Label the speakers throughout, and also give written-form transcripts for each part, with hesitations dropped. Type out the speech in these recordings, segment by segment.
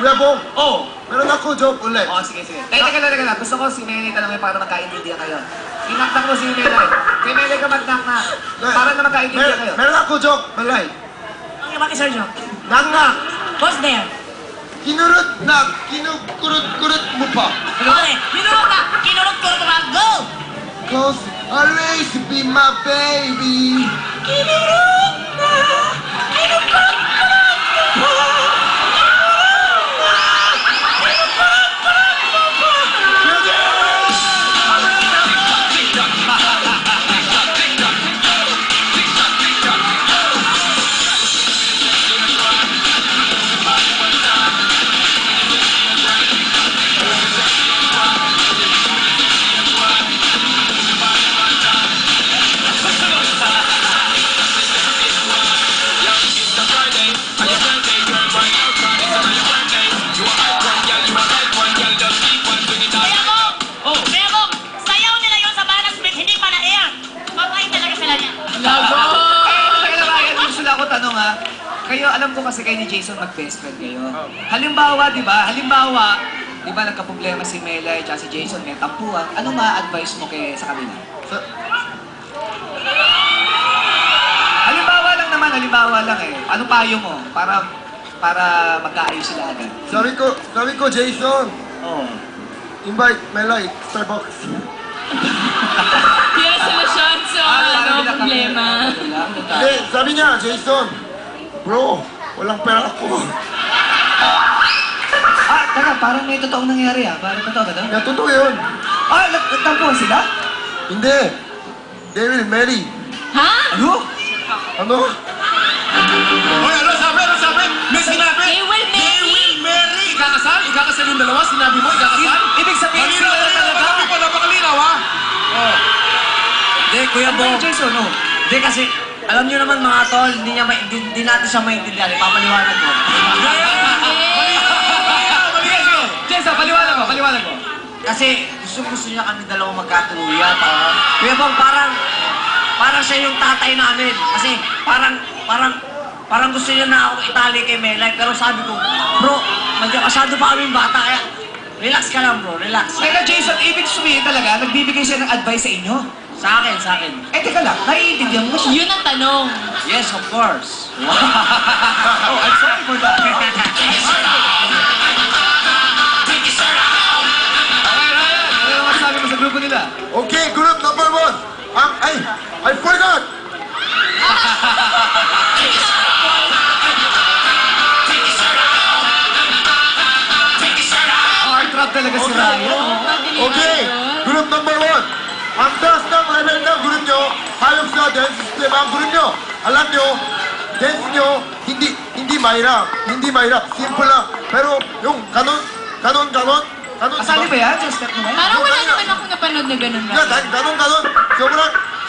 Speaker 1: Kuya Bong,
Speaker 2: Oh!
Speaker 1: meron ako joke ulit.
Speaker 2: Oh, sige. Teka lang. Gusto ko si Melay tanongin para magkaintindihan kayo. Inaknak mo si Melay. Kay Melay ka magnak-nak. Para na magkaintindihan kayo.
Speaker 1: Meron ako joke, Melay.
Speaker 3: Okay, bakit Sergio?
Speaker 1: Nangnak,
Speaker 3: What's there?
Speaker 1: kinurot na, kinukurot-kurot mo pa.
Speaker 3: Okay, kinurot na! Kinurot-kurot na! Go!
Speaker 1: Cause always be my baby.
Speaker 3: Kinurot na! Kinurot-kurot mo pa!
Speaker 2: Kayo, alam ko kasi kayo ni Jason mag-best friend kayo. Halimbawa, di ba, nagka-problema si Melay at si Jason, may tampuhan. Ano ma-advise mo sa kanila? Halimbawa lang eh. Ano payo mo para magkaayos sila agad?
Speaker 1: Sabi ko, Jason,
Speaker 2: Oo.
Speaker 1: invite Melay, Starbucks.
Speaker 4: Yung solusyon sa problema.
Speaker 1: Hindi, sabi niya, Jason, bro, walang pera ako.
Speaker 2: Teka, parang may totoong nangyari Parang totoo ba ito?
Speaker 1: Yan, totoo yun.
Speaker 2: Nagtampuhan sila?
Speaker 1: Hindi. They will marry.
Speaker 4: Ha?
Speaker 2: Ano?
Speaker 1: Ano?
Speaker 5: Hoy, ano sabi? May sinabi?
Speaker 4: They will marry?
Speaker 5: Marry! Ikakasal yung dalawa? Sinabi mo, ikakasal?
Speaker 2: Ibig sabihin sila na talaga?
Speaker 5: Hindi pa napakalinaw, ha?
Speaker 6: Hindi, Kuya Bong.
Speaker 2: Jason, no?
Speaker 6: Hindi kasi, alam niyo naman mga tol, hindi natin siya maintindihan. Ipapaliwanag ko.
Speaker 2: Jason, paliwanag mo.
Speaker 6: Kasi gusto niya kami dalawa magkatuluyan. Kuya Bong, parang siya yung tatay namin. Kasi parang gusto niya na ako itali kay Melay. Pero sabi ko, bro, masyado pa kaming bata. Kaya, relax ka lang bro, relax.
Speaker 2: Kaya Jason, ibig sabihin talaga, nagbibigay siya ng advice sa inyo.
Speaker 6: Sa akin.
Speaker 2: Teka lang, naiintindihan mo siya.
Speaker 4: Yun ang tanong.
Speaker 6: Yes, of course.
Speaker 2: Oh, I'm sorry for that. Ano masasabi mo sa grupo nila?
Speaker 1: Okay, group number 1. I forgot!
Speaker 2: Heart trap talaga si Ryan.
Speaker 1: Okay, group number 1. Ang taas ng level ng group nyo, hayop sa dance system ang group nyo. Alam nyo, dance nyo, hindi mahirap. Simple lang. Pero yung kanon.
Speaker 2: Asali ba yan? Just step mo ba?
Speaker 4: Parang wala naman ako napanood na ganun ba?
Speaker 1: 가non.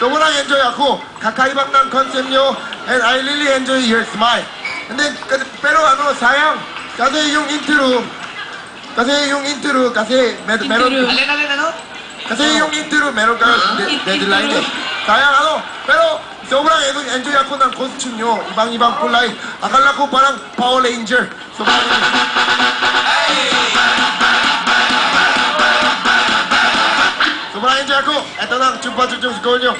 Speaker 1: sobrang enjoy ako. Kakaibang ng concept nyo, and I really enjoy your smile. And then, pero sayang. Kasi yung intro, meron,
Speaker 2: Alin, ano?
Speaker 1: kasi yung intro, meron ka deadline eh. Sayang pero sobrang enjoy ako ng costume nyo. Ibang kulay. Akala ko parang Power Ranger. Sobrang enjoy ako. Ito lang, chupa-chupa score nyo.